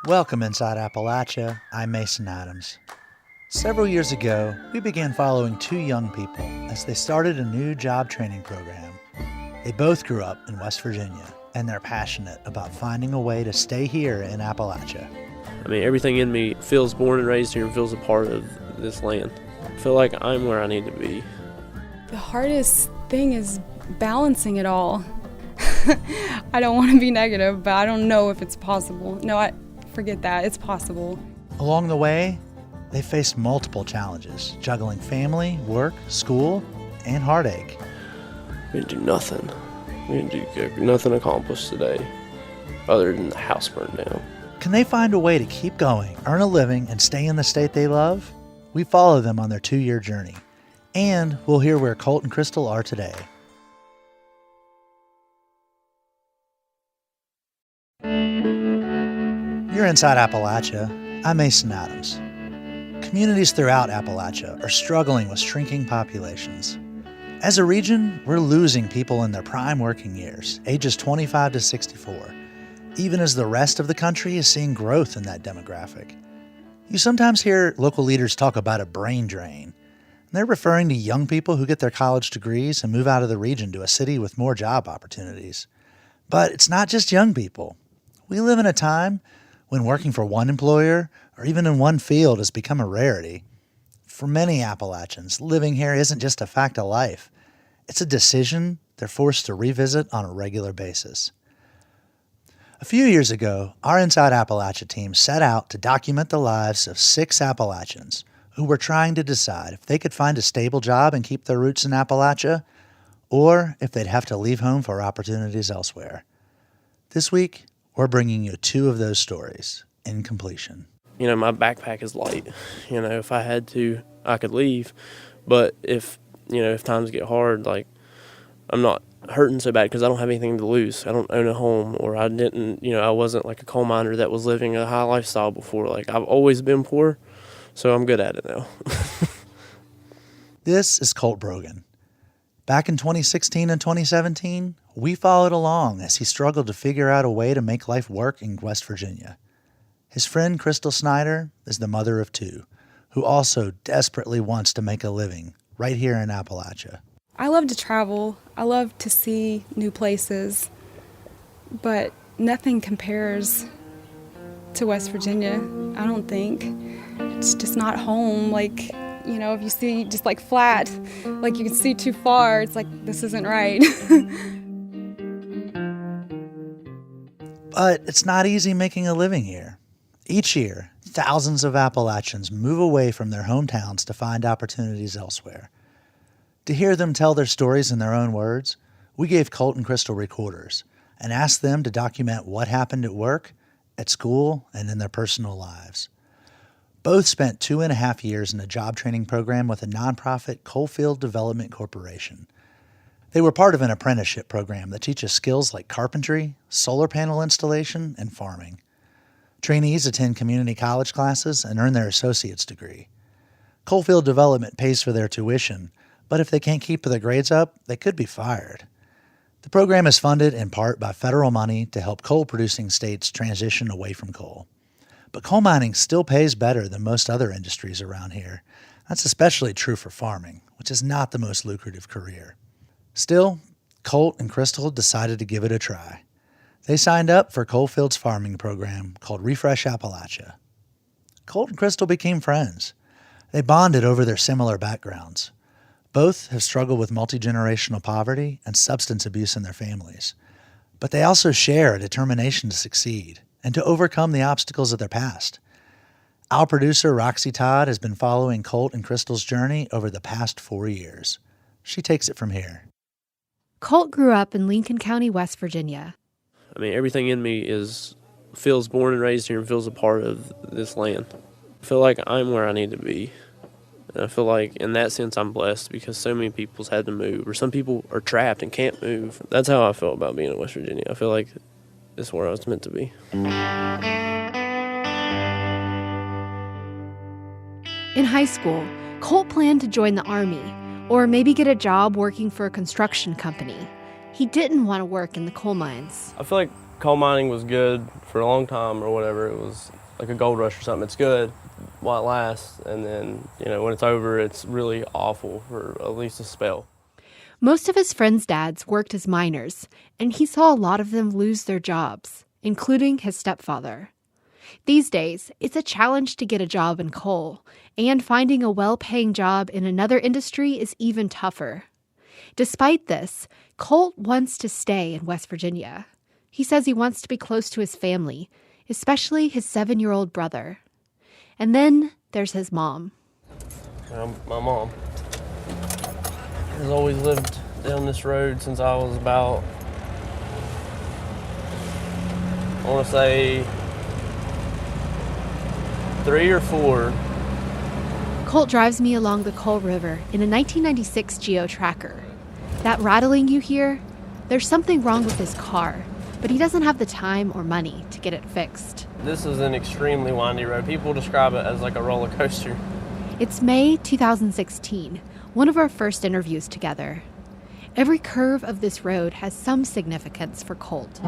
Welcome Inside Appalachia. I'm Mason Adams. Several years ago, we began following two young people as they started a new job training program. They both grew up in West Virginia, and they're passionate about finding a way to stay here in Appalachia. I mean, everything in me feels born and raised here and feels a part of this land. I feel like I'm where I need to be. The hardest thing is balancing it all. I don't want to be negative, but I don't know if it's possible. Forget that. It's possible. Along the way, they faced multiple challenges, juggling family, work, school, and heartache. We didn't do nothing. We didn't do nothing accomplished today other than the house burned down. Can they find a way to keep going, earn a living, and stay in the state they love? We follow them on their 2-year journey. And we'll hear where Colt and Crystal are today. You're Inside Appalachia. I'm Mason Adams. Communities throughout Appalachia are struggling with shrinking populations. As a region, we're losing people in their prime working years, ages 25 to 64, even as the rest of the country is seeing growth in that demographic. You sometimes hear local leaders talk about a brain drain. They're referring to young people who get their college degrees and move out of the region to a city with more job opportunities. But it's not just young people. We live in a time when working for one employer or even in one field has become a rarity. For many Appalachians, living here isn't just a fact of life. It's a decision they're forced to revisit on a regular basis. A few years ago, our Inside Appalachia team set out to document the lives of 6 Appalachians who were trying to decide if they could find a stable job and keep their roots in Appalachia, or if they'd have to leave home for opportunities elsewhere. This week, we're bringing you 2 of those stories in completion. You know, my backpack is light. You know, if I had to, I could leave. But if times get hard, like, I'm not hurting so bad because I don't have anything to lose. I don't own a home, or I wasn't like a coal miner that was living a high lifestyle before. Like, I've always been poor, so I'm good at it now. This is Colt Brogan. Back in 2016 and 2017, we followed along as he struggled to figure out a way to make life work in West Virginia. His friend Crystal Snyder is the mother of 2, who also desperately wants to make a living right here in Appalachia. I love to travel. I love to see new places, but nothing compares to West Virginia, I don't think. It's just not home. Like, if you see just like flat, like you can see too far, it's like, this isn't right. But it's not easy making a living here. Each year, thousands of Appalachians move away from their hometowns to find opportunities elsewhere. To hear them tell their stories in their own words, we gave Colt and Crystal recorders and asked them to document what happened at work, at school, and in their personal lives. Both spent 2.5 years in a job training program with a nonprofit Coalfield Development Corporation. They were part of an apprenticeship program that teaches skills like carpentry, solar panel installation, and farming. Trainees attend community college classes and earn their associate's degree. Coalfield Development pays for their tuition, but if they can't keep their grades up, they could be fired. The program is funded in part by federal money to help coal-producing states transition away from coal. But coal mining still pays better than most other industries around here. That's especially true for farming, which is not the most lucrative career. Still, Colt and Crystal decided to give it a try. They signed up for Coalfield's farming program called Refresh Appalachia. Colt and Crystal became friends. They bonded over their similar backgrounds. Both have struggled with multi-generational poverty and substance abuse in their families. But they also share a determination to succeed and to overcome the obstacles of their past. Our producer, Roxy Todd, has been following Colt and Crystal's journey over the past 4 years. She takes it from here. Colt grew up in Lincoln County, West Virginia. I mean, everything in me feels born and raised here and feels a part of this land. I feel like I'm where I need to be. And I feel like in that sense I'm blessed because so many people's had to move, or some people are trapped and can't move. That's how I feel about being in West Virginia. I feel like it's where I was meant to be. In high school, Colt planned to join the Army, or maybe get a job working for a construction company. He didn't want to work in the coal mines. I feel like coal mining was good for a long time or whatever. It was like a gold rush or something. It's good while it lasts, and then, when it's over, it's really awful for at least a spell. Most of his friends' dads worked as miners, and he saw a lot of them lose their jobs, including his stepfather. These days, it's a challenge to get a job in coal, and finding a well-paying job in another industry is even tougher. Despite this, Colt wants to stay in West Virginia. He says he wants to be close to his family, especially his 7-year-old brother. And then there's his mom. My mom has always lived down this road since I was about, I want to say, 3 or 4. Colt drives me along the Coal River in a 1996 Geo Tracker. That rattling you hear? There's something wrong with his car, but he doesn't have the time or money to get it fixed. This is an extremely windy road. People describe it as like a roller coaster. It's May 2016, one of our first interviews together. Every curve of this road has some significance for Colt.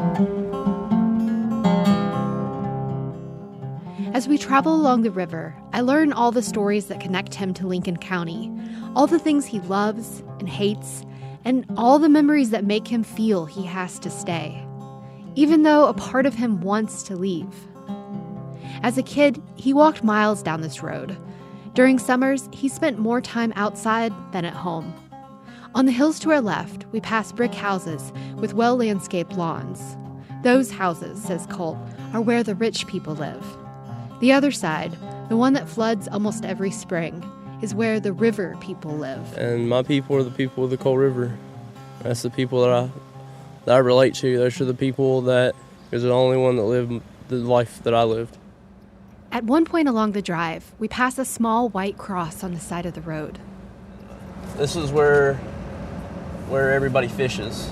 As we travel along the river, I learn all the stories that connect him to Lincoln County, all the things he loves and hates, and all the memories that make him feel he has to stay, even though a part of him wants to leave. As a kid, he walked miles down this road. During summers, he spent more time outside than at home. On the hills to our left, we pass brick houses with well-landscaped lawns. Those houses, says Colt, are where the rich people live. The other side, the one that floods almost every spring, is where the river people live. And my people are the people of the Coal River. That's the people that I relate to. Those are the people that is the only one that lived the life that I lived. At one point along the drive, we pass a small white cross on the side of the road. This is where everybody fishes,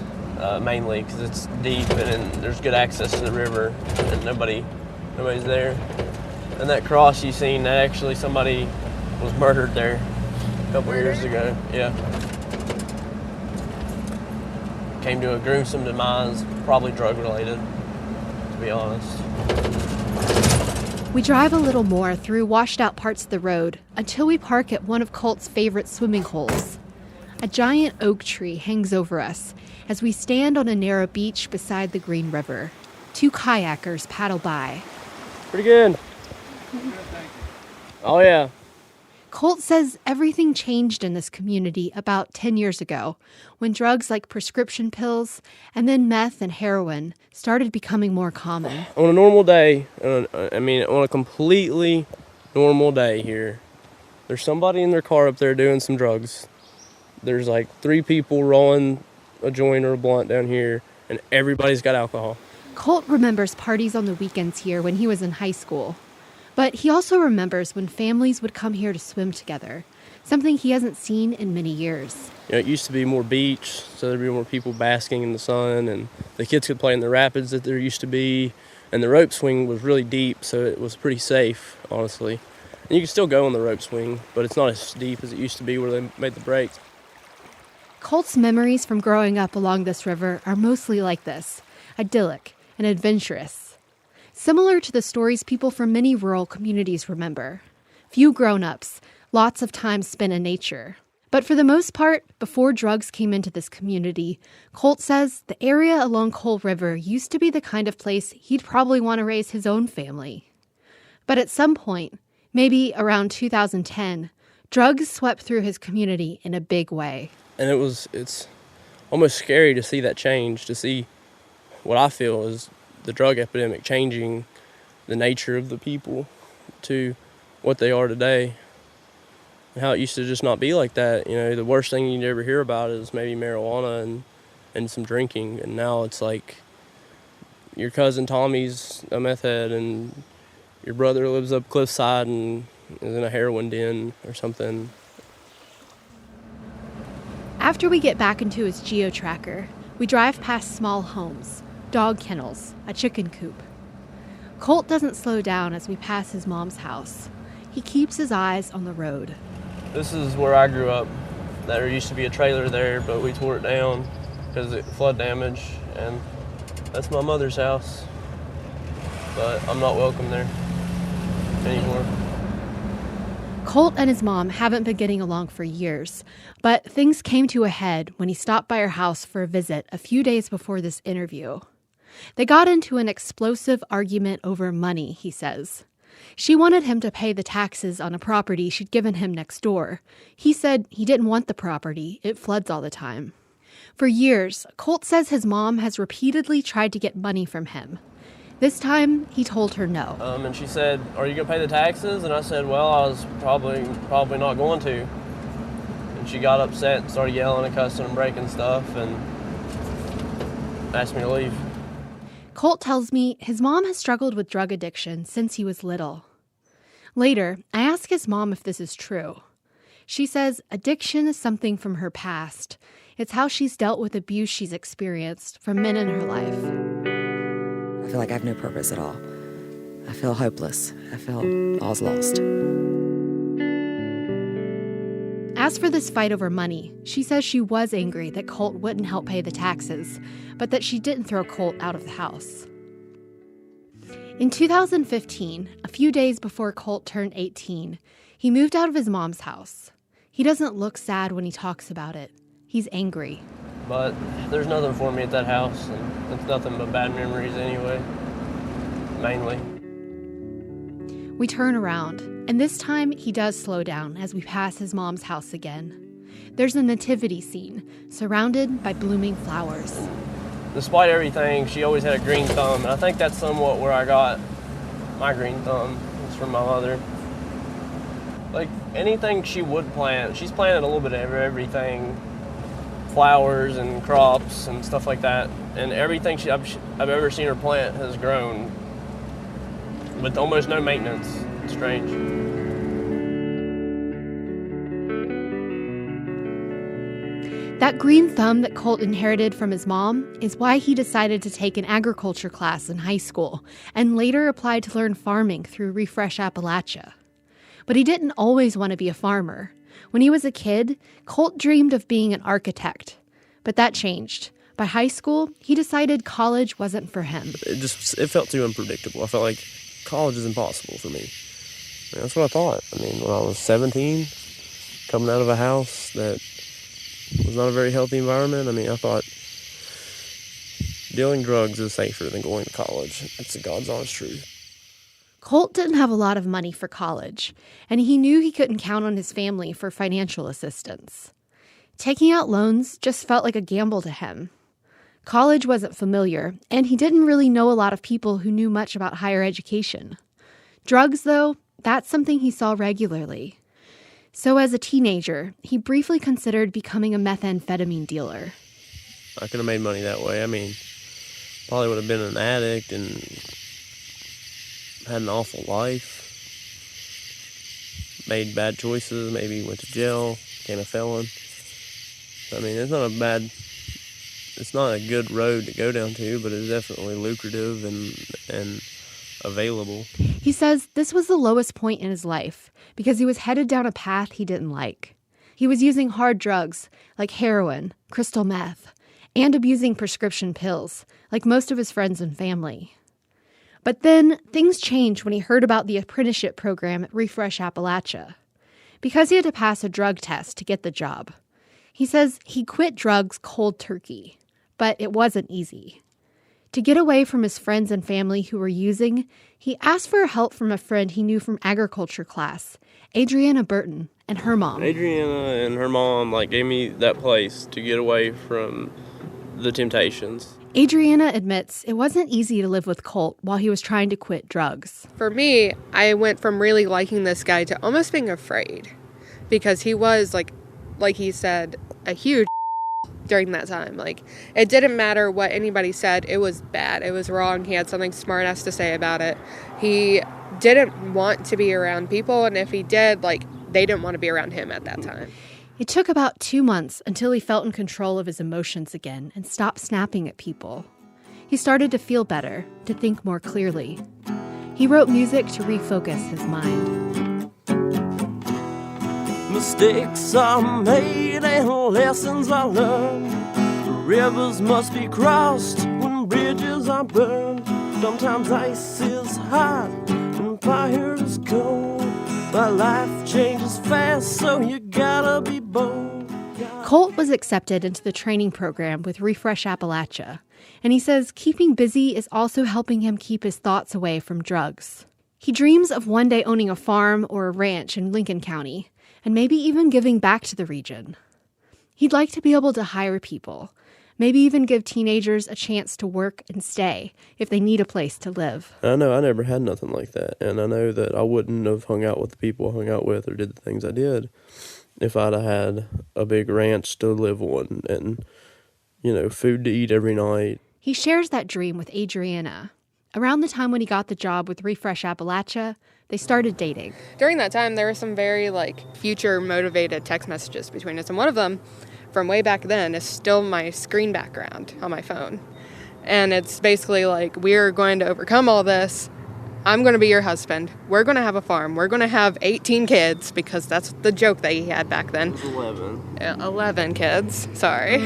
mainly, because it's deep and there's good access to the river, and nobody's there. And that cross you've seen, that actually somebody was murdered there a couple years ago. Yeah. Came to a gruesome demise, probably drug related, to be honest. We drive a little more through washed out parts of the road until we park at one of Colt's favorite swimming holes. A giant oak tree hangs over us as we stand on a narrow beach beside the Green River. 2 kayakers paddle by. Pretty good. Oh, yeah. Colt says everything changed in this community about 10 years ago when drugs like prescription pills and then meth and heroin started becoming more common. On a normal day, on a completely normal day here, there's somebody in their car up there doing some drugs. There's like 3 people rolling a joint or a blunt down here, and everybody's got alcohol. Colt remembers parties on the weekends here when he was in high school. But he also remembers when families would come here to swim together, something he hasn't seen in many years. It used to be more beach, so there'd be more people basking in the sun, and the kids could play in the rapids that there used to be, and the rope swing was really deep, so it was pretty safe, honestly. And you can still go on the rope swing, but it's not as deep as it used to be where they made the breaks. Colt's memories from growing up along this river are mostly like this, idyllic and adventurous. Similar to the stories people from many rural communities remember. Few grown-ups, lots of time spent in nature. But for the most part, before drugs came into this community, Colt says the area along Coal River used to be the kind of place he'd probably want to raise his own family. But at some point, maybe around 2010, drugs swept through his community in a big way. And it's almost scary to see that change, to see what I feel is the drug epidemic changing the nature of the people to what they are today. And how it used to just not be like that. The worst thing you'd ever hear about is maybe marijuana and some drinking. And now it's like your cousin Tommy's a meth head and your brother lives up cliffside and is in a heroin den or something. After we get back into his geo-tracker, we drive past small homes, dog kennels, a chicken coop. Colt doesn't slow down as we pass his mom's house. He keeps his eyes on the road. This is where I grew up. There used to be a trailer there, but we tore it down because of flood damage. And That's my mother's house, but I'm not welcome there anymore. Colt and his mom haven't been getting along for years, but things came to a head when he stopped by her house for a visit a few days before this interview. They got into an explosive argument over money, he says. She wanted him to pay the taxes on a property she'd given him next door. He said he didn't want the property. It floods all the time. For years, Colt says his mom has repeatedly tried to get money from him. This time, he told her no. And she said, "Are you going to pay the taxes?" And I said, "Well, I was probably not going to." And she got upset and started yelling and cussing and breaking stuff and asked me to leave. Colt tells me his mom has struggled with drug addiction since he was little. Later, I ask his mom if this is true. She says addiction is something from her past. It's how she's dealt with abuse she's experienced from men in her life. I feel like I have no purpose at all. I feel hopeless. I feel all's lost. As for this fight over money, she says she was angry that Colt wouldn't help pay the taxes, but that she didn't throw Colt out of the house. In 2015, a few days before Colt turned 18, he moved out of his mom's house. He doesn't look sad when he talks about it. He's angry. But there's nothing for me at that house, and it's nothing but bad memories anyway, mainly. We turn around, and this time he does slow down as we pass his mom's house again. There's a nativity scene, surrounded by blooming flowers. Despite everything, she always had a green thumb, and I think that's somewhat where I got my green thumb. It's from my mother. Like, anything she would plant, she's planted a little bit of everything. Flowers and crops and stuff like that, and everything I've ever seen her plant has grown with almost no maintenance. It's strange. That green thumb that Colt inherited from his mom is why he decided to take an agriculture class in high school and later applied to learn farming through Refresh Appalachia. But he didn't always want to be a farmer. When he was a kid, Colt dreamed of being an architect, but that changed. By high school, he decided college wasn't for him. It felt too unpredictable. I felt like college is impossible for me. That's what I thought. I mean, when I was 17, coming out of a house that was not a very healthy environment, I mean, I thought dealing drugs is safer than going to college. It's the God's honest truth. Colt didn't have a lot of money for college, and he knew he couldn't count on his family for financial assistance. Taking out loans just felt like a gamble to him. College wasn't familiar, and he didn't really know a lot of people who knew much about higher education. Drugs, though, that's something he saw regularly. So as a teenager, he briefly considered becoming a methamphetamine dealer. I could have made money that way. I mean, probably would have been an addict and had an awful life, made bad choices, maybe went to jail, became a felon. I mean, it's not a good road to go down to, but it's definitely lucrative and available. He says this was the lowest point in his life because he was headed down a path he didn't like. He was using hard drugs like heroin, crystal meth, and abusing prescription pills like most of his friends and family. But then things changed when he heard about the apprenticeship program at Refresh Appalachia. Because he had to pass a drug test to get the job. He says he quit drugs cold turkey, but it wasn't easy. To get away from his friends and family who were using, he asked for help from a friend he knew from agriculture class, Adriana Burton, and her mom. Adriana and her mom gave me that place to get away from the temptations. Adriana admits it wasn't easy to live with Colt while he was trying to quit drugs. For me, I went from really liking this guy to almost being afraid because he was, like he said, a huge during that time. It didn't matter what anybody said. It was bad. It was wrong. He had something smart ass to say about it. He didn't want to be around people, and if he did, they didn't want to be around him at that time. It took about 2 months until he felt in control of his emotions again and stopped snapping at people. He started to feel better, to think more clearly. He wrote music to refocus his mind. Mistakes are made and lessons are learned. Rivers must be crossed when bridges are are burned. Sometimes ice is hot and fire is cold. But life changes fast, so you gotta be bold. Colt was accepted into the training program with Refresh Appalachia, and he says keeping busy is also helping him keep his thoughts away from drugs. He dreams of one day owning a farm or a ranch in Lincoln County, and maybe even giving back to the region. He'd like to be able to hire people, maybe even give teenagers a chance to work and stay if they need a place to live. I know I never had nothing like that, and I know that I wouldn't have hung out with the people I hung out with or did the things I did if I'd have had a big ranch to live on and, food to eat every night. He shares that dream with Adriana. Around the time when he got the job with Refresh Appalachia, they started dating. During that time, there were some very, future-motivated text messages between us. And one of them, from way back then, is still my screen background on my phone. And it's basically like, we're going to overcome all this. I'm going to be your husband. We're going to have a farm. We're going to have 18 kids, because that's the joke that he had back then. It was 11. 11 kids. Sorry.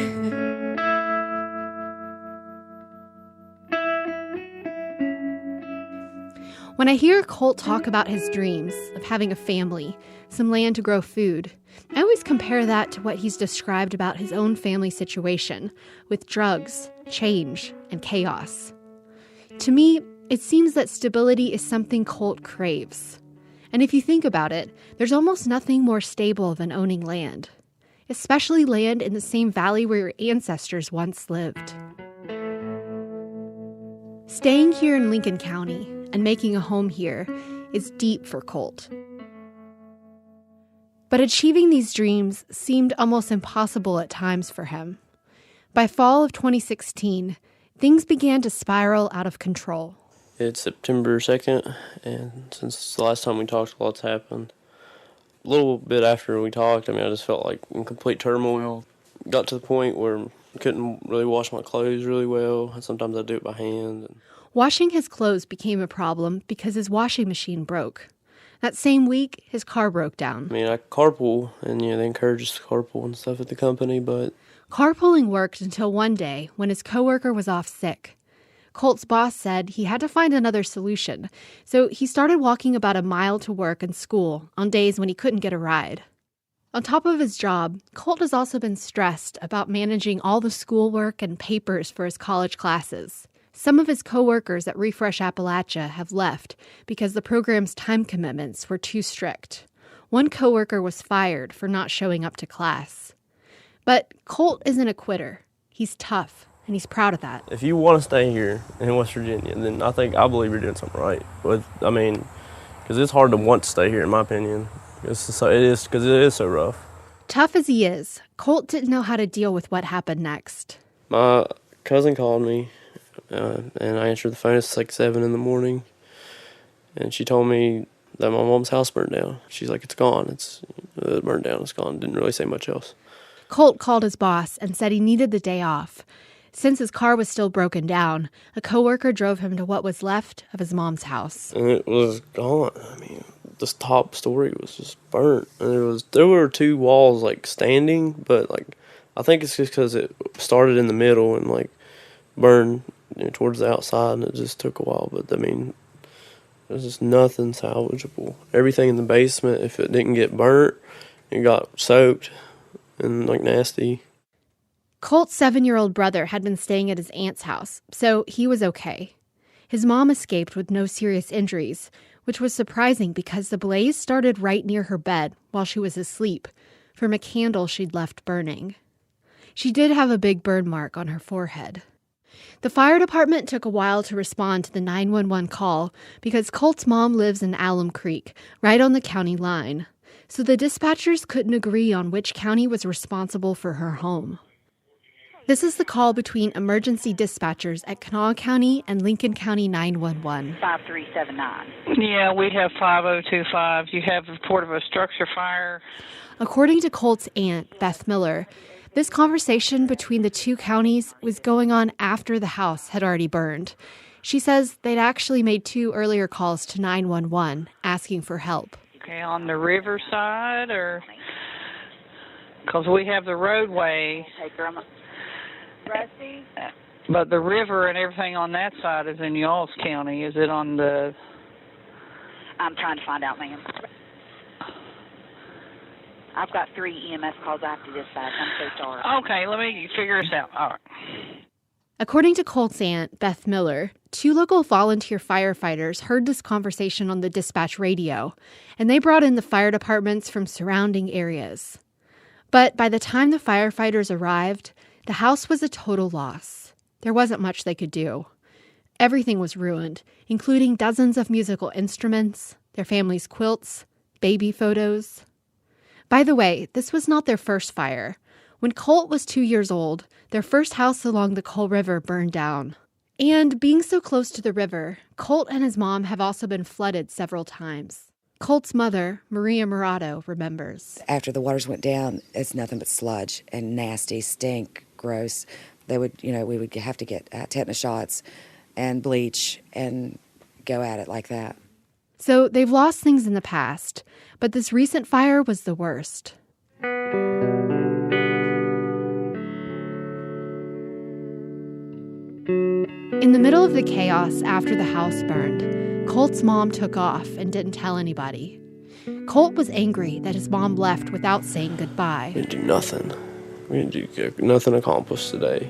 When I hear Colt talk about his dreams of having a family, some land to grow food, I always compare that to what he's described about his own family situation with drugs, change, and chaos. To me, it seems that stability is something Colt craves. And if you think about it, there's almost nothing more stable than owning land, especially land in the same valley where your ancestors once lived. Staying here in Lincoln County and making a home here is deep for Colt. But achieving these dreams seemed almost impossible at times for him. By fall of 2016, things began to spiral out of control. It's September 2nd, and since the last time we talked, a lot's happened. A little bit after we talked, I just felt like in complete turmoil. Got to the point where I couldn't really wash my clothes really well, and sometimes I'd do it by hand. Washing his clothes became a problem because his washing machine broke. That same week, his car broke down. I carpool, and they encourage us to carpool and stuff at the company, but... Carpooling worked until one day when his coworker was off sick. Colt's boss said he had to find another solution, so he started walking about a mile to work and school on days when he couldn't get a ride. On top of his job, Colt has also been stressed about managing all the schoolwork and papers for his college classes. Some of his coworkers at Refresh Appalachia have left because the program's time commitments were too strict. One coworker was fired for not showing up to class. But Colt isn't a quitter. He's tough, and he's proud of that. If you want to stay here in West Virginia, then I believe you're doing something right. Because it's hard to want to stay here, in my opinion. It is so rough. Tough as he is, Colt didn't know how to deal with what happened next. My cousin called me, and I answered the phone at 7 in the morning, and she told me that my mom's house burned down. She's like, it's gone. It burned down. It's gone. Didn't really say much else. Colt called his boss and said he needed the day off. Since his car was still broken down, a coworker drove him to what was left of his mom's house. And it was gone. This top story was just burnt. And there were 2 walls standing, but I think it's just because it started in the middle and burned towards the outside, and it just took a while. But there's just nothing salvageable. Everything in the basement, if it didn't get burnt, it got soaked and nasty. Colt's 7-year-old brother had been staying at his aunt's house, so he was okay. His mom escaped with no serious injuries, which was surprising because the blaze started right near her bed while she was asleep, from a candle she'd left burning. She did have a big burn mark on her forehead. The fire department took a while to respond to the 911 call because Colt's mom lives in Alum Creek, right on the county line. So the dispatchers couldn't agree on which county was responsible for her home. This is the call between emergency dispatchers at Kanawha County and Lincoln County 911. 5379. Yeah, we have 5025. You have a report of a structure fire. According to Colt's aunt, Beth Miller, this conversation between the 2 counties was going on after the house had already burned. She says they'd actually made 2 earlier calls to 911 asking for help. Okay, on the river side, or because we have the roadway. Hey, Grandma. Rusty? But the river and everything on that side is in y'all's county. Is it on the... I'm trying to find out, ma'am. I've got 3 EMS calls after this side. I'm so sorry. Okay, let me figure this out. All right. According to Colt's aunt, Beth Miller, 2 local volunteer firefighters heard this conversation on the dispatch radio, and they brought in the fire departments from surrounding areas. But by the time the firefighters arrived, the house was a total loss. There wasn't much they could do. Everything was ruined, including dozens of musical instruments, their family's quilts, baby photos. By the way, this was not their first fire. When Colt was 2 years old, their first house along the Coal River burned down. And being so close to the river, Colt and his mom have also been flooded several times. Colt's mother, Maria Murado, remembers. After the waters went down, it's nothing but sludge and nasty, stink, gross. We would have to get tetanus shots and bleach and go at it like that. So they've lost things in the past, but this recent fire was the worst. In the middle of the chaos after the house burned, Colt's mom took off and didn't tell anybody. Colt was angry that his mom left without saying goodbye. We didn't do nothing. We didn't do nothing accomplished today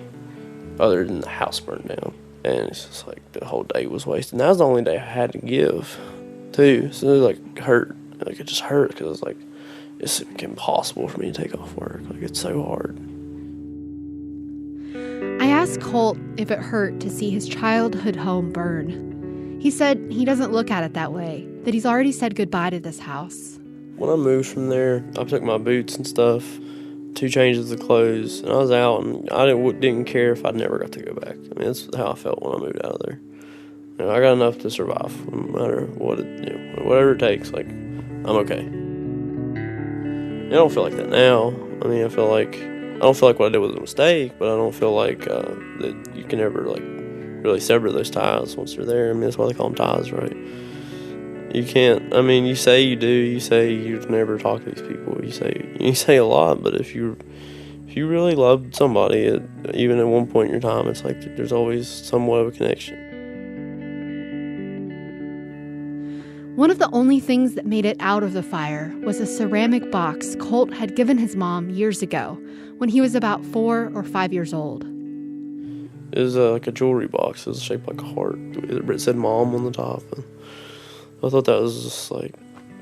other than the house burned down. And it's just like the whole day was wasted. And that was the only day I had to give, too. So it like hurt. Like it just hurt because it's like it's impossible for me to take off work. Like it's so hard. I asked Colt if it hurt to see his childhood home burn. He said he doesn't look at it that way, that he's already said goodbye to this house. When I moved from there, I took my boots and stuff, 2 changes of clothes, and I was out, and I didn't care if I never got to go back. I mean, that's how I felt when I moved out of there. You know, I got enough to survive, no matter what whatever it takes. Like, I'm okay. I don't feel like that now. I mean, I don't feel like what I did was a mistake, but I don't feel like that you can ever like really sever those ties once they're there. I mean, that's why they call them ties, right? You can't. I mean, you say you do. You say you'd never talk to these people. You say a lot, but if you really loved somebody, even at one point in your time, it's like there's always somewhat of a connection. One of the only things that made it out of the fire was a ceramic box Colt had given his mom years ago when he was about 4 or 5 years old. It was like a jewelry box. It was shaped like a heart. It said Mom on the top. And I thought that was just like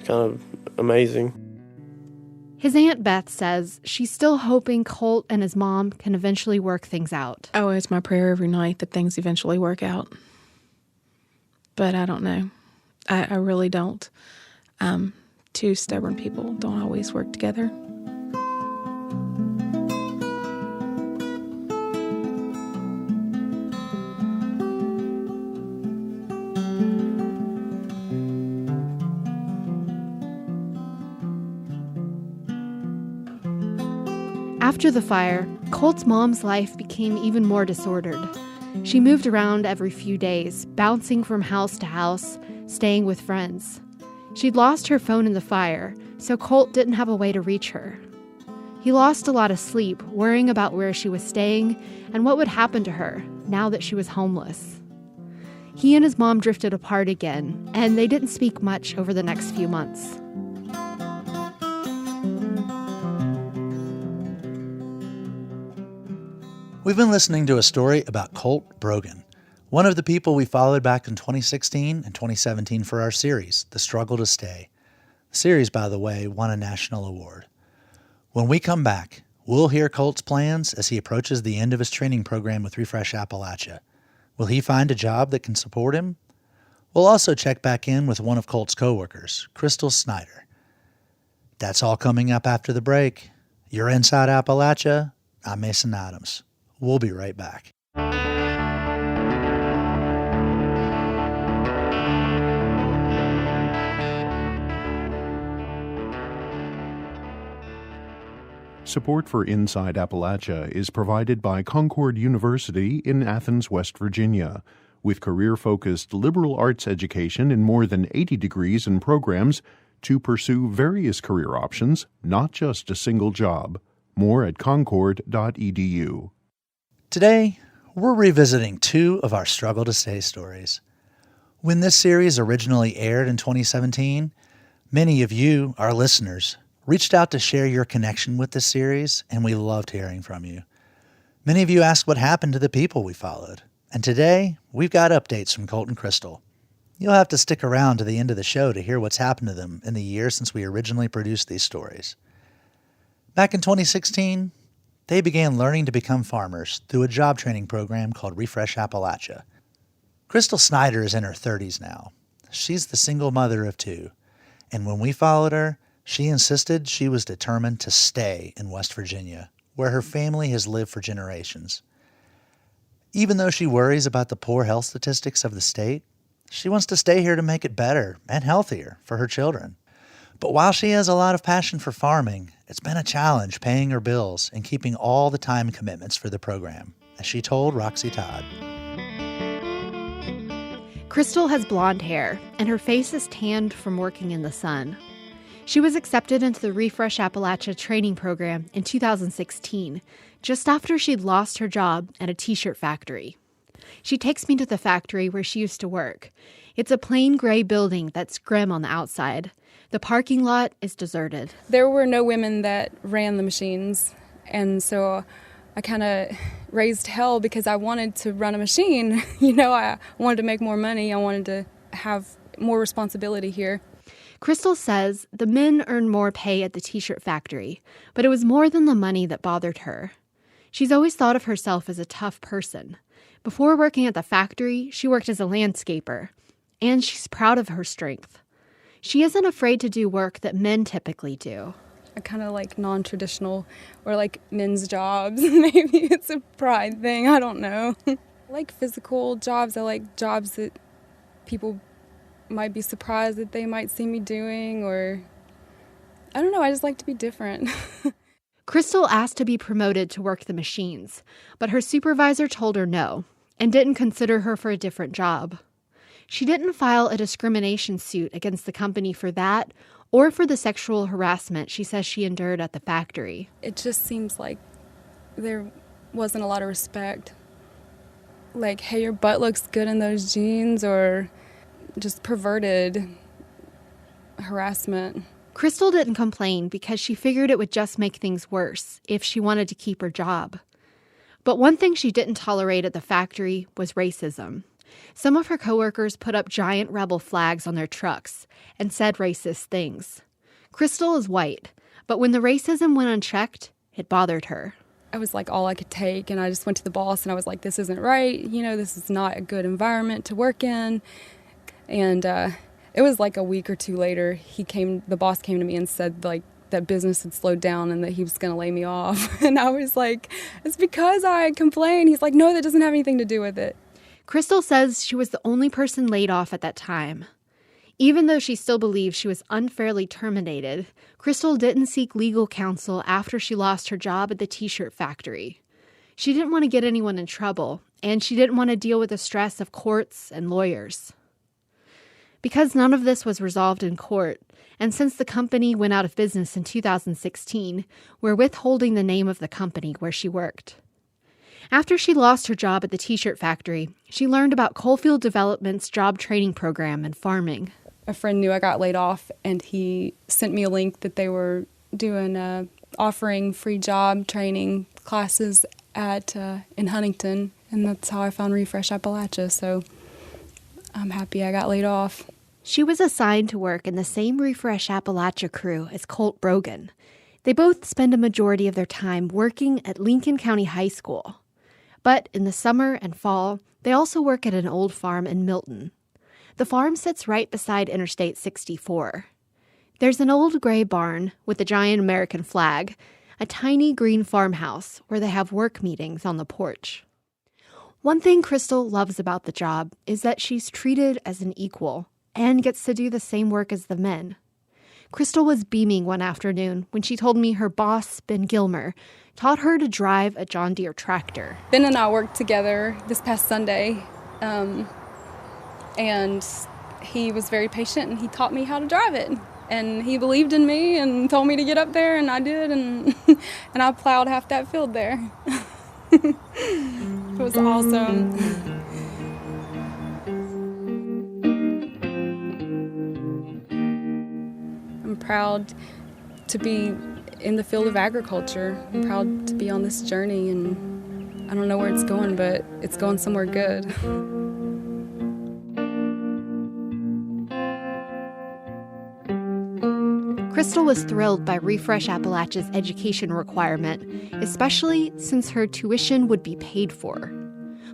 kind of amazing. His Aunt Beth says she's still hoping Colt and his mom can eventually work things out. Oh, it's my prayer every night that things eventually work out. But I don't know. I really don't. 2 stubborn people don't always work together. After the fire, Colt's mom's life became even more disordered. She moved around every few days, bouncing from house to house, staying with friends. She'd lost her phone in the fire, so Colt didn't have a way to reach her. He lost a lot of sleep, worrying about where she was staying and what would happen to her now that she was homeless. He and his mom drifted apart again, and they didn't speak much over the next few months. We've been listening to a story about Colt Brogan, one of the people we followed back in 2016 and 2017 for our series, The Struggle to Stay. The series, by the way, won a national award. When we come back, we'll hear Colt's plans as he approaches the end of his training program with Refresh Appalachia. Will he find a job that can support him? We'll also check back in with one of Colt's coworkers, Crystal Snyder. That's all coming up after the break. You're Inside Appalachia. I'm Mason Adams. We'll be right back. Support for Inside Appalachia is provided by Concord University in Athens, West Virginia. With career-focused liberal arts education in more than 80 degrees and programs to pursue various career options, not just a single job. More at concord.edu. Today, we're revisiting 2 of our Struggle to Stay stories. When this series originally aired in 2017, many of you, our listeners, reached out to share your connection with this series, and we loved hearing from you. Many of you asked what happened to the people we followed, and today we've got updates from Colt and Crystal. You'll have to stick around to the end of the show to hear what's happened to them in the year since we originally produced these stories. Back in 2016, they began learning to become farmers through a job training program called Refresh Appalachia. Crystal Snyder is in her 30s now. She's the single mother of 2, and when we followed her, she insisted she was determined to stay in West Virginia, where her family has lived for generations. Even though she worries about the poor health statistics of the state, she wants to stay here to make it better and healthier for her children. But while she has a lot of passion for farming, it's been a challenge paying her bills and keeping all the time commitments for the program, as she told Roxy Todd. Crystal has blonde hair, and her face is tanned from working in the sun. She was accepted into the Refresh Appalachia training program in 2016, just after she'd lost her job at a t-shirt factory. She takes me to the factory where she used to work. It's a plain gray building that's grim on the outside. The parking lot is deserted. There were no women that ran the machines, and so I kind of raised hell because I wanted to run a machine. I wanted to make more money. I wanted to have more responsibility here. Crystal says the men earned more pay at the t-shirt factory, but it was more than the money that bothered her. She's always thought of herself as a tough person. Before working at the factory, she worked as a landscaper, and she's proud of her strength. She isn't afraid to do work that men typically do. I kind of like non-traditional or like men's jobs. Maybe it's a pride thing. I don't know. I like physical jobs. I like jobs that people might be surprised that they might see me doing, or I don't know. I just like to be different. Crystal asked to be promoted to work the machines, but her supervisor told her no and didn't consider her for a different job. She didn't file a discrimination suit against the company for that or for the sexual harassment she says she endured at the factory. It just seems like there wasn't a lot of respect. Like, hey, your butt looks good in those jeans, or just perverted harassment. Crystal didn't complain because she figured it would just make things worse if she wanted to keep her job. But one thing she didn't tolerate at the factory was racism. Some of her coworkers put up giant rebel flags on their trucks and said racist things. Crystal is white, but when the racism went unchecked, it bothered her. I was like all I could take, and I just went to the boss and I was like, this isn't right. This is not a good environment to work in. And it was like a week or 2 later, the boss came to me and said like that business had slowed down and that he was going to lay me off. And I was like, it's because I complained. He's like, no, that doesn't have anything to do with it. Crystal says she was the only person laid off at that time. Even though she still believes she was unfairly terminated, Crystal didn't seek legal counsel after she lost her job at the t-shirt factory. She didn't want to get anyone in trouble, and she didn't want to deal with the stress of courts and lawyers. Because none of this was resolved in court, and since the company went out of business in 2016, we're withholding the name of the company where she worked. After she lost her job at the t-shirt factory, she learned about Coalfield Development's job training program in farming. A friend knew I got laid off, and he sent me a link that they were doing offering free job training classes in Huntington, and that's how I found Refresh Appalachia. So I'm happy I got laid off. She was assigned to work in the same Refresh Appalachia crew as Colt Brogan. They both spend a majority of their time working at Lincoln County High School. But in the summer and fall, they also work at an old farm in Milton. The farm sits right beside Interstate 64. There's an old gray barn with a giant American flag, a tiny green farmhouse where they have work meetings on the porch. One thing Crystal loves about the job is that she's treated as an equal and gets to do the same work as the men. Crystal was beaming one afternoon when she told me her boss, Ben Gilmer, taught her to drive a John Deere tractor. Ben and I worked together this past Sunday, and he was very patient, and he taught me how to drive it. And he believed in me and told me to get up there, and I did, and I plowed half that field there. It was awesome. I'm proud to be in the field of agriculture. I'm proud to be on this journey, and I don't know where it's going, but it's going somewhere good. Crystal was thrilled by Refresh Appalachia's education requirement, especially since her tuition would be paid for.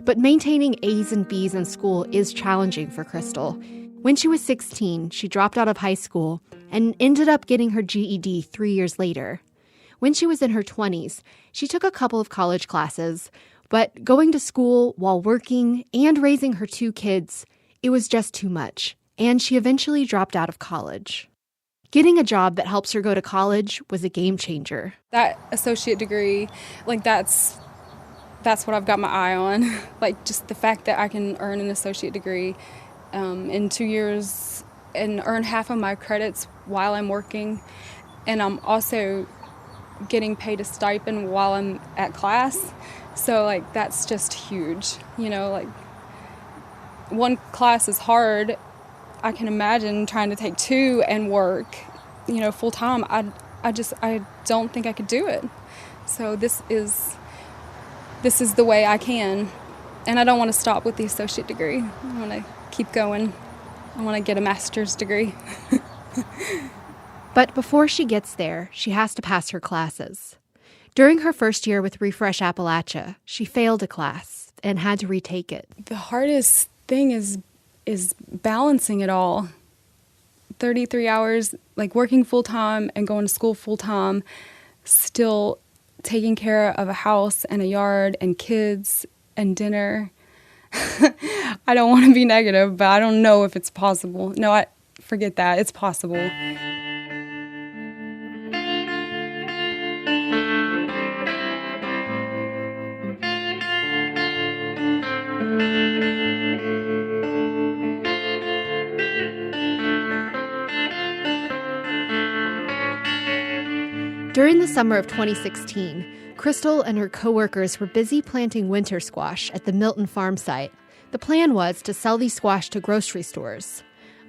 But maintaining A's and B's in school is challenging for Crystal. When she was 16, she dropped out of high school and ended up getting her GED 3 years later. When she was in her 20s, she took a couple of college classes, but going to school while working and raising her 2 kids, it was just too much, and she eventually dropped out of college. Getting a job that helps her go to college was a game changer. That associate degree, like that's what I've got my eye on. Like just the fact that I can earn an associate degree in 2 years and earn half of my credits while I'm working. And I'm also getting paid a stipend while I'm at class. So like that's just huge. You know, like one class is hard. I can imagine trying to take 2 and work, you know, full time. I don't think I could do it. So this is the way I can. And I don't want to stop with the associate degree. I want to keep going. I want to get a master's degree. But before she gets there, she has to pass her classes. During her first year with Refresh Appalachia, she failed a class and had to retake it. The hardest thing is balancing it all. 33 hours, like working full-time and going to school full-time, still taking care of a house and a yard and kids and dinner. I don't want to be negative, but I don't know if it's possible. No, forget that. It's possible. During the summer of 2016, Crystal and her coworkers were busy planting winter squash at the Milton farm site. The plan was to sell these squash to grocery stores.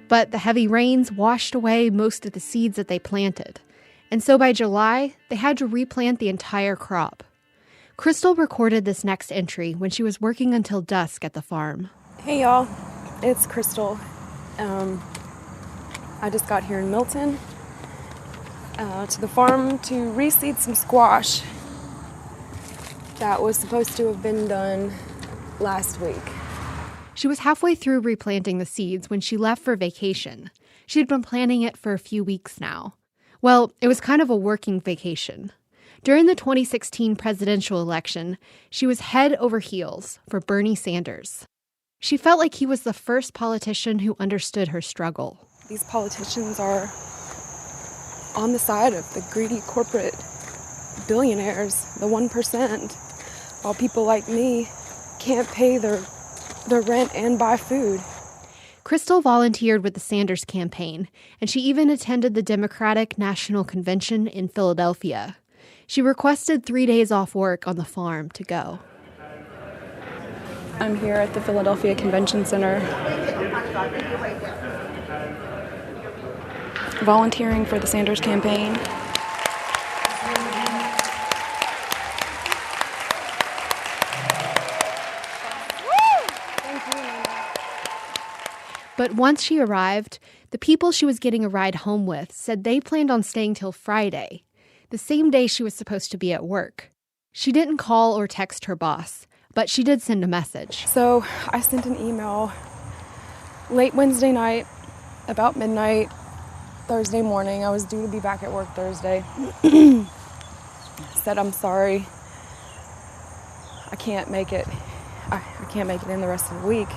But the heavy rains washed away most of the seeds that they planted. And so by July, they had to replant the entire crop. Crystal recorded this next entry when she was working until dusk at the farm. Hey y'all, it's Crystal. I just got here in Milton to the farm to reseed some squash that was supposed to have been done last week. She was halfway through replanting the seeds when she left for vacation. She had been planning it for a few weeks now. Well, it was kind of a working vacation. During the 2016 presidential election, she was head over heels for Bernie Sanders. She felt like he was the first politician who understood her struggle. These politicians are on the side of the greedy corporate billionaires, the 1%, while people like me can't pay their rent and buy food. Crystal volunteered with the Sanders campaign, and she even attended the Democratic National Convention in Philadelphia. She requested 3 days off work on the farm to go. I'm here at the Philadelphia Convention Center, volunteering for the Sanders campaign. But once she arrived, the people she was getting a ride home with said they planned on staying till Friday, the same day she was supposed to be at work. She didn't call or text her boss, but she did send a message. So I sent an email late Wednesday night, about midnight, Thursday morning. I was due to be back at work Thursday. Said, I'm sorry. I can't make it. I can't make it in the rest of the week.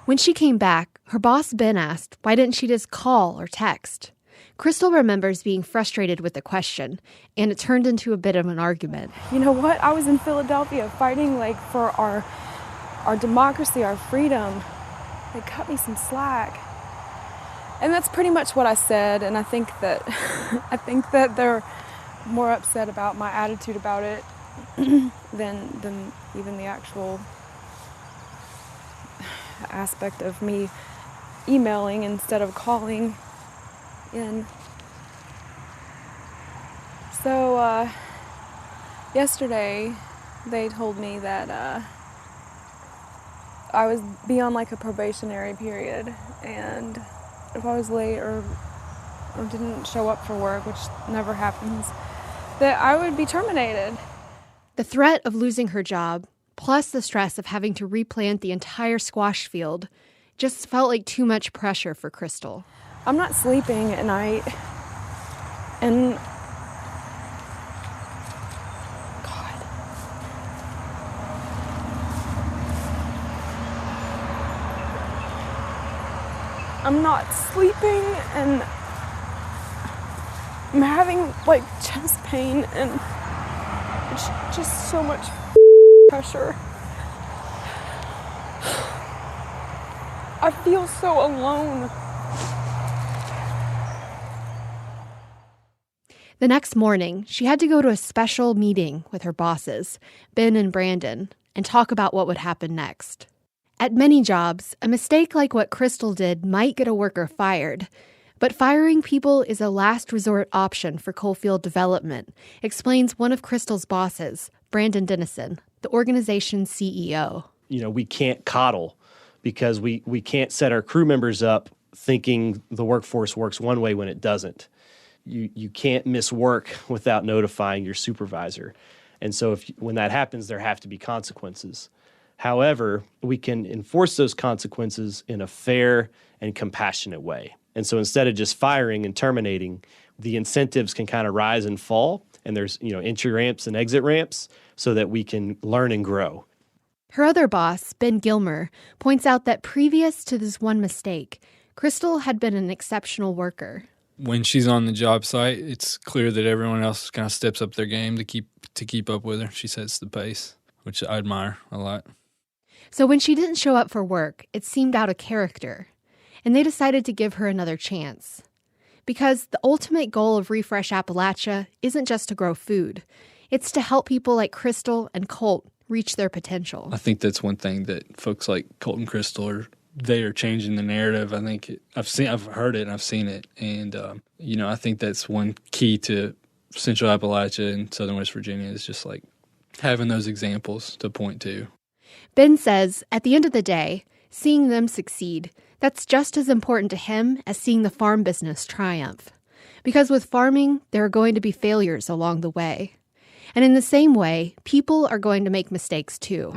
When she came back, her boss, Ben, asked, why didn't she just call or text? Crystal remembers being frustrated with the question, and it turned into a bit of an argument. You know what? I was in Philadelphia fighting for our democracy, our freedom. They cut me some slack. And that's pretty much what I said, and I think that they're more upset about my attitude about it than even the actual aspect of me emailing instead of calling in. So yesterday they told me that I was be on like a probationary period, and if I was late or didn't show up for work, which never happens, that I would be terminated. The threat of losing her job, plus the stress of having to replant the entire squash field, just felt like too much pressure for Crystal. I'm not sleeping at night, and God, I'm not sleeping, and I'm having like chest pain, and it's just so much pressure. I feel so alone. The next morning, she had to go to a special meeting with her bosses, Ben and Brandon, and talk about what would happen next. At many jobs, a mistake like what Crystal did might get a worker fired, but firing people is a last resort option for Coalfield Development, explains one of Crystal's bosses, Brandon Dennison, the organization's CEO. We can't coddle because we can't set our crew members up thinking the workforce works one way when it doesn't. You can't miss work without notifying your supervisor. And so when that happens, there have to be consequences. However, we can enforce those consequences in a fair and compassionate way. And so instead of just firing and terminating, the incentives can kind of rise and fall. And there's, entry ramps and exit ramps so that we can learn and grow. Her other boss, Ben Gilmer, points out that previous to this one mistake, Crystal had been an exceptional worker. When she's on the job site, it's clear that everyone else kind of steps up their game to keep up with her. She sets the pace, which I admire a lot. So when she didn't show up for work, it seemed out of character, and they decided to give her another chance. Because the ultimate goal of Refresh Appalachia isn't just to grow food. It's to help people like Crystal and Colt reach their potential. I think that's one thing that folks like Colt and Crystal they are changing the narrative. I think I've heard it and I've seen it. And, I think that's one key to Central Appalachia and Southern West Virginia is just like having those examples to point to. Ben says, at the end of the day, seeing them succeed, that's just as important to him as seeing the farm business triumph. Because with farming, there are going to be failures along the way. And in the same way, people are going to make mistakes too.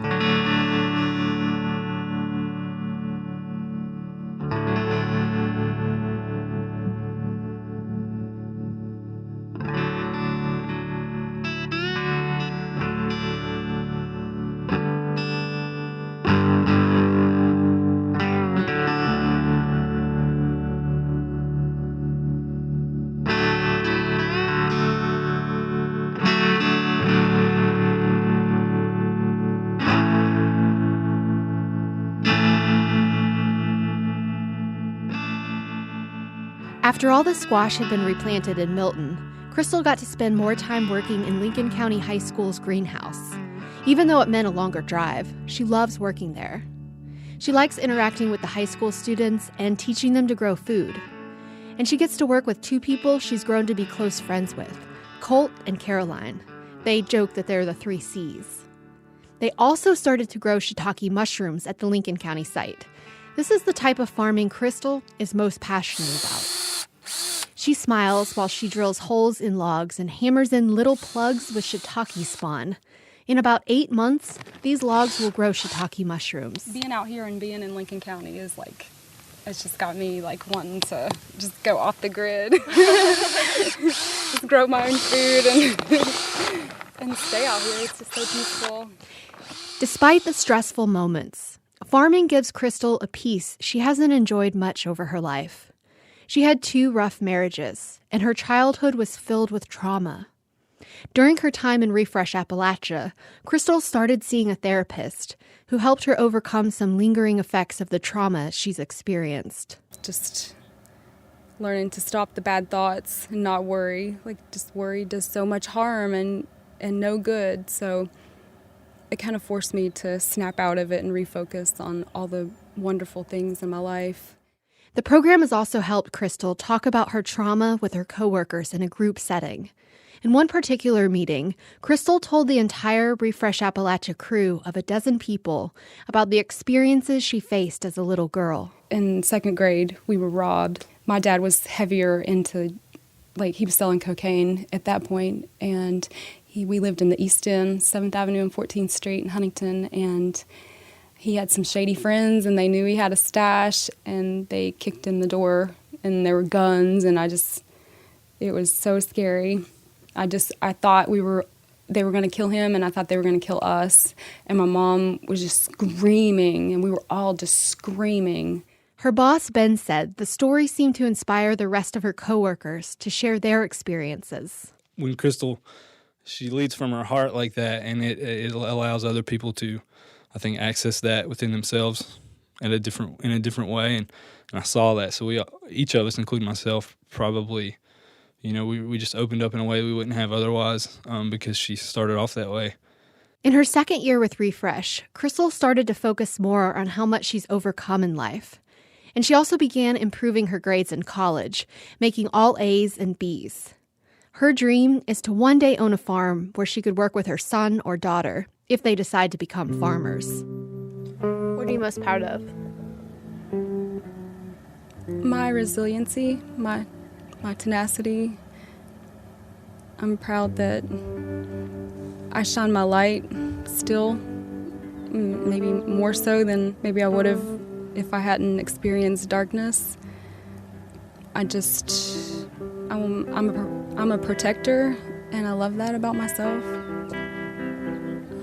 After all the squash had been replanted in Milton, Crystal got to spend more time working in Lincoln County High School's greenhouse. Even though it meant a longer drive, she loves working there. She likes interacting with the high school students and teaching them to grow food. And she gets to work with two people she's grown to be close friends with, Colt and Caroline. They joke that they're the 3 C's. They also started to grow shiitake mushrooms at the Lincoln County site. This is the type of farming Crystal is most passionate about. She smiles while she drills holes in logs and hammers in little plugs with shiitake spawn. In about 8 months, these logs will grow shiitake mushrooms. Being out here and being in Lincoln County is it's just got me wanting to just go off the grid. Just grow my own food and stay out here. It's just so peaceful. Despite the stressful moments, farming gives Crystal a peace she hasn't enjoyed much over her life. She had 2 rough marriages, and her childhood was filled with trauma. During her time in Refresh Appalachia, Crystal started seeing a therapist who helped her overcome some lingering effects of the trauma she's experienced. Just learning to stop the bad thoughts and not worry. Just worry does so much harm, and and no good. So it kind of forced me to snap out of it and refocus on all the wonderful things in my life. The program has also helped Crystal talk about her trauma with her coworkers in a group setting. In one particular meeting, Crystal told the entire Refresh Appalachia crew of 12 people about the experiences she faced as a little girl. In 2nd grade, we were robbed. My dad was heavier into, he was selling cocaine at that point, and we lived in the East End, 7th Avenue and 14th Street in Huntington, and he had some shady friends, and they knew he had a stash, and they kicked in the door, and there were guns, and it was so scary. I thought they were going to kill him, and I thought they were going to kill us, and my mom was just screaming, and we were all just screaming. Her boss, Ben, said the story seemed to inspire the rest of her coworkers to share their experiences. When Crystal, she leads from her heart like that, and it allows other people to, I think, access that within themselves in a different way, and I saw that. So each of us, including myself, probably, we just opened up in a way we wouldn't have otherwise, because she started off that way. In her 2nd year with Refresh, Crystal started to focus more on how much she's overcome in life. And she also began improving her grades in college, making all A's and B's. Her dream is to one day own a farm where she could work with her son or daughter if they decide to become farmers. What are you most proud of? My resiliency, my tenacity. I'm proud that I shine my light still, maybe more so than maybe I would have if I hadn't experienced darkness. I'm a protector, and I love that about myself.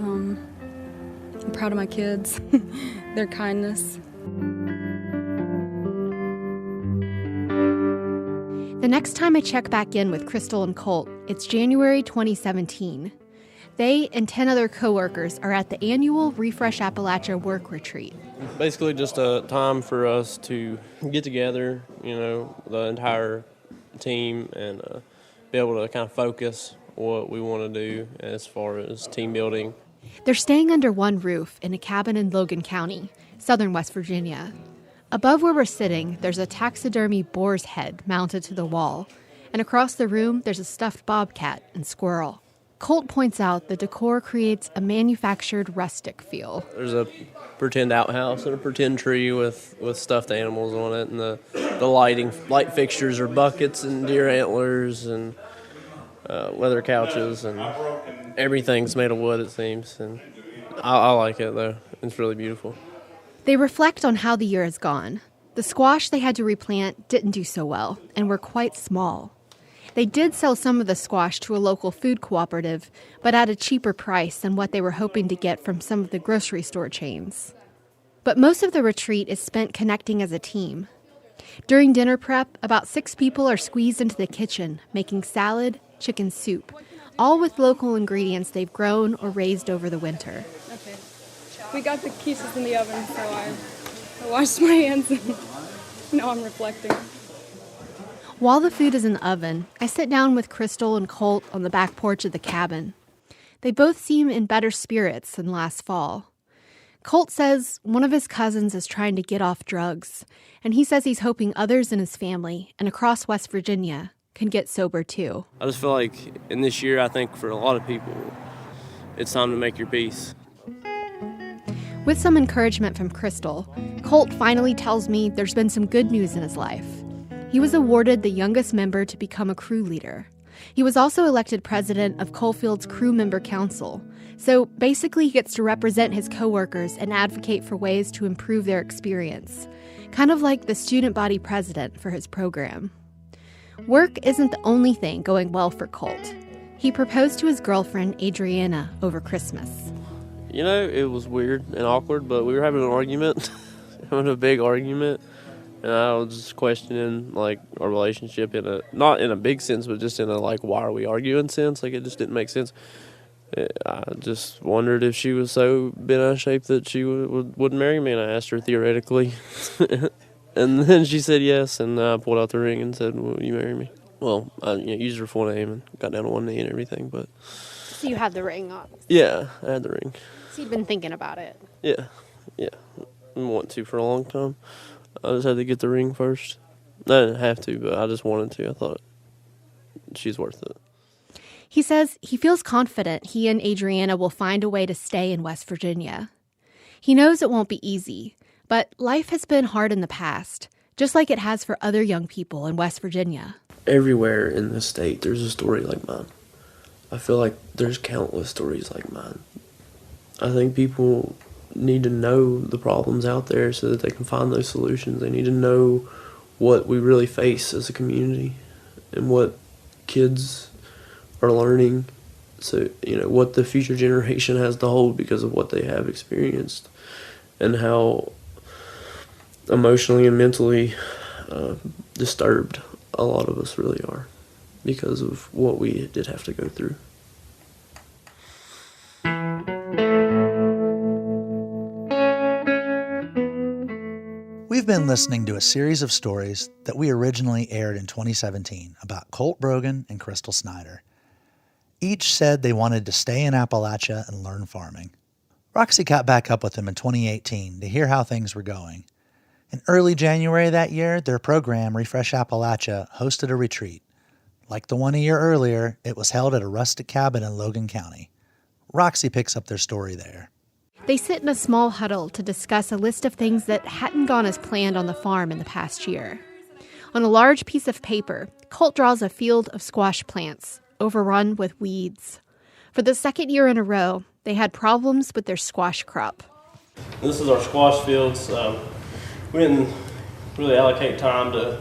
I'm proud of my kids, their kindness. The next time I check back in with Crystal and Colt, it's January 2017. They and 10 other coworkers are at the annual Refresh Appalachia work retreat. Basically just a time for us to get together, the entire team, and be able to kind of focus what we want to do as far as team building. They're staying under one roof in a cabin in Logan County, southern West Virginia. Above where we're sitting, there's a taxidermy boar's head mounted to the wall, and across the room, there's a stuffed bobcat and squirrel. Colt points out the decor creates a manufactured rustic feel. There's a pretend outhouse and a pretend tree with stuffed animals on it, and the light fixtures are buckets and deer antlers and leather couches, and everything's made of wood, it seems. And I like it, though. It's really beautiful. They reflect on how the year has gone. The squash they had to replant didn't do so well and were quite small. They did sell some of the squash to a local food cooperative, but at a cheaper price than what they were hoping to get from some of the grocery store chains. But most of the retreat is spent connecting as a team. During dinner prep, about 6 people are squeezed into the kitchen, making salad, chicken soup, all with local ingredients they've grown or raised over the winter. Okay. We got the quiches in the oven, so I washed my hands, and now I'm reflecting. While the food is in the oven, I sit down with Crystal and Colt on the back porch of the cabin. They both seem in better spirits than last fall. Colt says one of his cousins is trying to get off drugs, and he says he's hoping others in his family and across West Virginia can get sober too. I just feel like in this year, I think for a lot of people, it's time to make your peace. With some encouragement from Crystal, Colt finally tells me there's been some good news in his life. He was awarded the youngest member to become a crew leader. He was also elected president of Coalfield's Crew Member Council. So basically, he gets to represent his coworkers and advocate for ways to improve their experience, kind of like the student body president for his program. Work isn't the only thing going well for Colt. He proposed to his girlfriend, Adriana, over Christmas. It was weird and awkward, but we were having an argument, having a big argument. And I was just questioning, our relationship not in a big sense, but just in a, why are we arguing sense? It just didn't make sense. I just wondered if she was so bent out of shape that she wouldn't marry me, and I asked her theoretically. And then she said yes, and I pulled out the ring and said, will you marry me? Well, I used her full name and got down on one knee and everything, but So you had the ring on. Yeah, I had the ring. So you've been thinking about it. Yeah. I want to for a long time. I just had to get the ring first. I didn't have to, but I just wanted to. I thought she's worth it. He says he feels confident he and Adriana will find a way to stay in West Virginia. He knows it won't be easy, but life has been hard in the past, just like it has for other young people in West Virginia. Everywhere in the state, there's a story like mine. I feel like there's countless stories like mine. I think people need to know the problems out there so that they can find those solutions. They need to know what we really face as a community and what kids are learning, so what the future generation has to hold because of what they have experienced, and how emotionally and mentally disturbed a lot of us really are because of what we did have to go through. We've been listening to a series of stories that we originally aired in 2017 about Colt Brogan and Crystal Snyder. Each said they wanted to stay in Appalachia and learn farming. Roxy caught back up with them in 2018 to hear how things were going. In early January that year, their program, Refresh Appalachia, hosted a retreat. Like the one a year earlier, it was held at a rustic cabin in Logan County. Roxy picks up their story there. They sit in a small huddle to discuss a list of things that hadn't gone as planned on the farm in the past year. On a large piece of paper, Colt draws a field of squash plants, overrun with weeds. For the second year in a row, they had problems with their squash crop. This is our squash fields. We didn't really allocate time to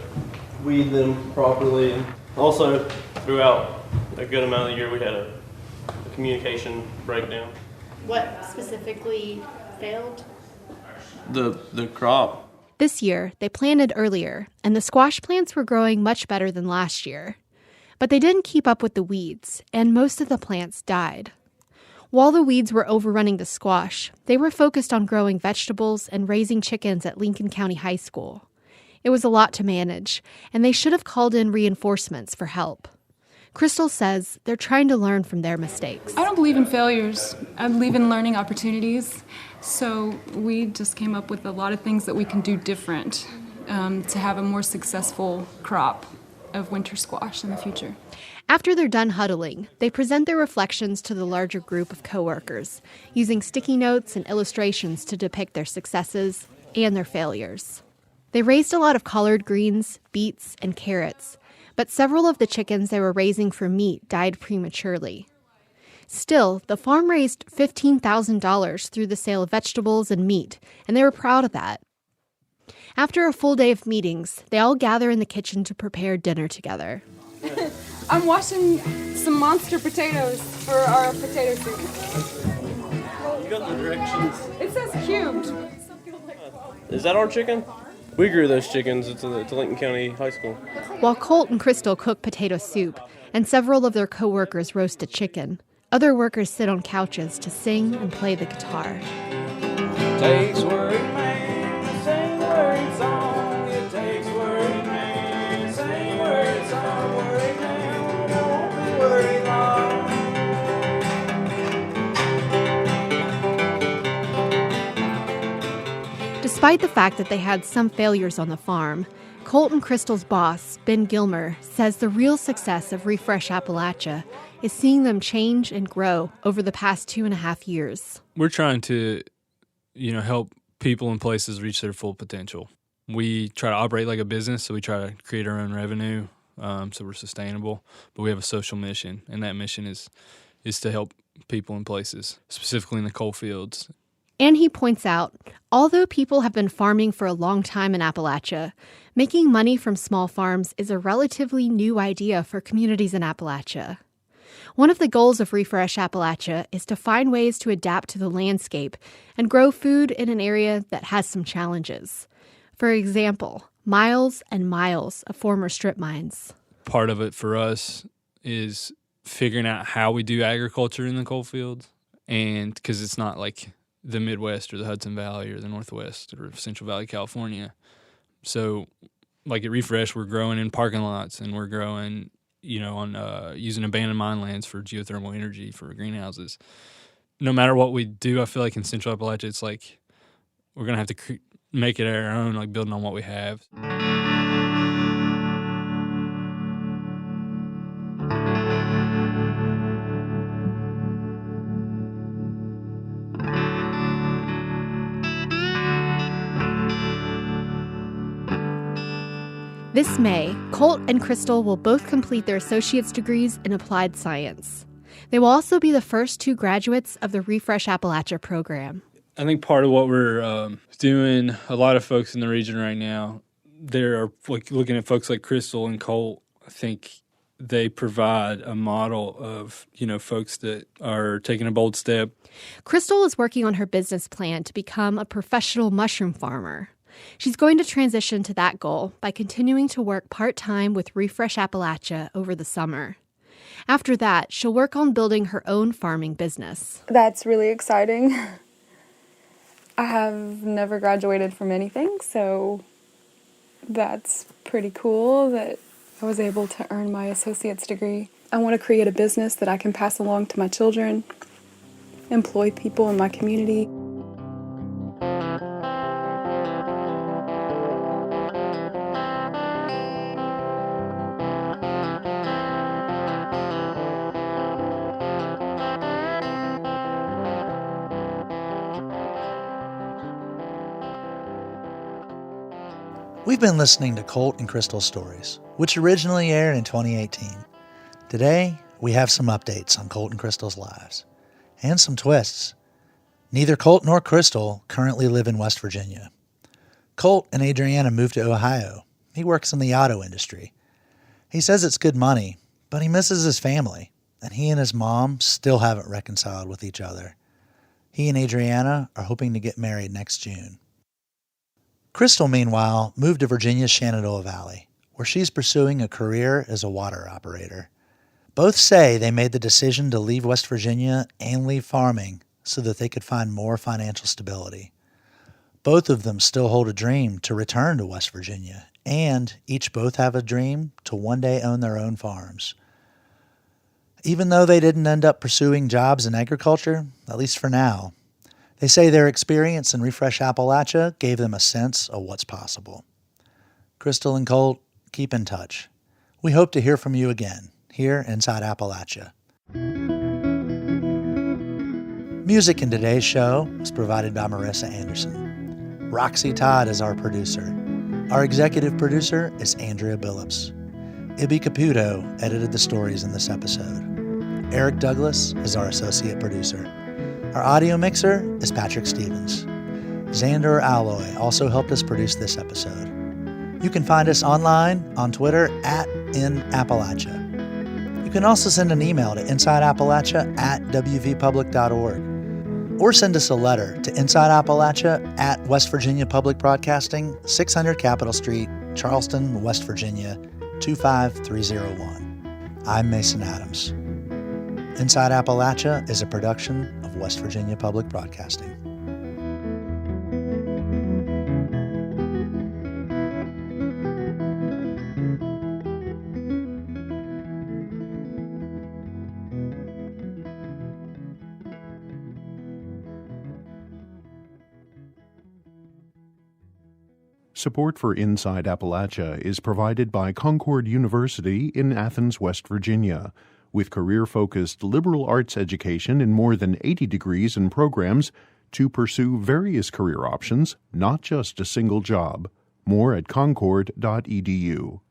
weed them properly. And also, throughout a good amount of the year, we had a communication breakdown. What specifically failed? The crop. This year, they planted earlier, and the squash plants were growing much better than last year. But they didn't keep up with the weeds, and most of the plants died. While the weeds were overrunning the squash, they were focused on growing vegetables and raising chickens at Lincoln County High School. It was a lot to manage, and they should have called in reinforcements for help. Crystal says they're trying to learn from their mistakes. I don't believe in failures. I believe in learning opportunities. So we just came up with a lot of things that we can do different to have a more successful crop of winter squash in the future. After they're done huddling, they present their reflections to the larger group of coworkers, using sticky notes and illustrations to depict their successes and their failures. They raised a lot of collard greens, beets, and carrots, but several of the chickens they were raising for meat died prematurely. Still, the farm raised $15,000 through the sale of vegetables and meat, and they were proud of that. After a full day of meetings, they all gather in the kitchen to prepare dinner together. I'm washing some monster potatoes for our potato soup. You got the directions. It says cubed. Is that our chicken? We grew those chickens at Lincoln County High School. While Colt and Crystal cook potato soup, and several of their coworkers roast a chicken, other workers sit on couches to sing and play the guitar. Takes word man, sing word song. It takes word man, sing word song. Word man, won't be worried long. Despite the fact that they had some failures on the farm, Colt and Crystal's boss, Ben Gilmer, says the real success of Refresh Appalachia is seeing them change and grow over the past 2.5 years. We're trying to, help people and places reach their full potential. We try to operate like a business, so we try to create our own revenue, so we're sustainable. But we have a social mission, and that mission is to help people and places, specifically in the coal fields. And he points out, although people have been farming for a long time in Appalachia, making money from small farms is a relatively new idea for communities in Appalachia. One of the goals of Refresh Appalachia is to find ways to adapt to the landscape and grow food in an area that has some challenges. For example, miles and miles of former strip mines. Part of it for us is figuring out how we do agriculture in the coal fields, and because it's not like the Midwest or the Hudson Valley or the Northwest or Central Valley, California. So like at Refresh, we're growing in parking lots and we're growing on using abandoned mine lands for geothermal energy for greenhouses. No matter what we do, I feel like in Central Appalachia, it's like we're going to have to make it our own, like building on what we have. This May, Colt and Crystal will both complete their associate's degrees in applied science. They will also be the first 2 graduates of the Refresh Appalachia program. I think part of what we're doing, a lot of folks in the region right now, they're like looking at folks like Crystal and Colt. I think they provide a model of, folks that are taking a bold step. Crystal is working on her business plan to become a professional mushroom farmer. She's going to transition to that goal by continuing to work part-time with Refresh Appalachia over the summer. After that, she'll work on building her own farming business. That's really exciting. I have never graduated from anything, so that's pretty cool that I was able to earn my associate's degree. I want to create a business that I can pass along to my children, employ people in my community. We've been listening to Colt and Crystal Stories, which originally aired in 2018. Today, we have some updates on Colt and Crystal's lives, and some twists. Neither Colt nor Crystal currently live in West Virginia. Colt and Adriana moved to Ohio. He works in the auto industry. He says it's good money, but he misses his family, and he and his mom still haven't reconciled with each other. He and Adriana are hoping to get married next June. Crystal, meanwhile, moved to Virginia's Shenandoah Valley, where she's pursuing a career as a water operator. Both say they made the decision to leave West Virginia and leave farming so that they could find more financial stability. Both of them still hold a dream to return to West Virginia, and both have a dream to one day own their own farms. Even though they didn't end up pursuing jobs in agriculture, at least for now, they say their experience in Refresh Appalachia gave them a sense of what's possible. Crystal and Colt, keep in touch. We hope to hear from you again here inside Appalachia. Music in today's show is provided by Marissa Anderson. Roxy Todd is our producer. Our executive producer is Andrea Billups. Ibby Caputo edited the stories in this episode. Eric Douglas is our associate producer. Our audio mixer is Patrick Stevens. Xander Alloy also helped us produce this episode. You can find us online on Twitter @InAppalachia. You can also send an email to insideappalachia@wvpublic.org or send us a letter to Inside Appalachia at West Virginia Public Broadcasting, 600 Capitol Street, Charleston, West Virginia, 25301. I'm Mason Adams. Inside Appalachia is a production of West Virginia Public Broadcasting. Support for Inside Appalachia is provided by Concord University in Athens, West Virginia, with career-focused liberal arts education in more than 80 degrees and programs to pursue various career options, not just a single job. More at concord.edu.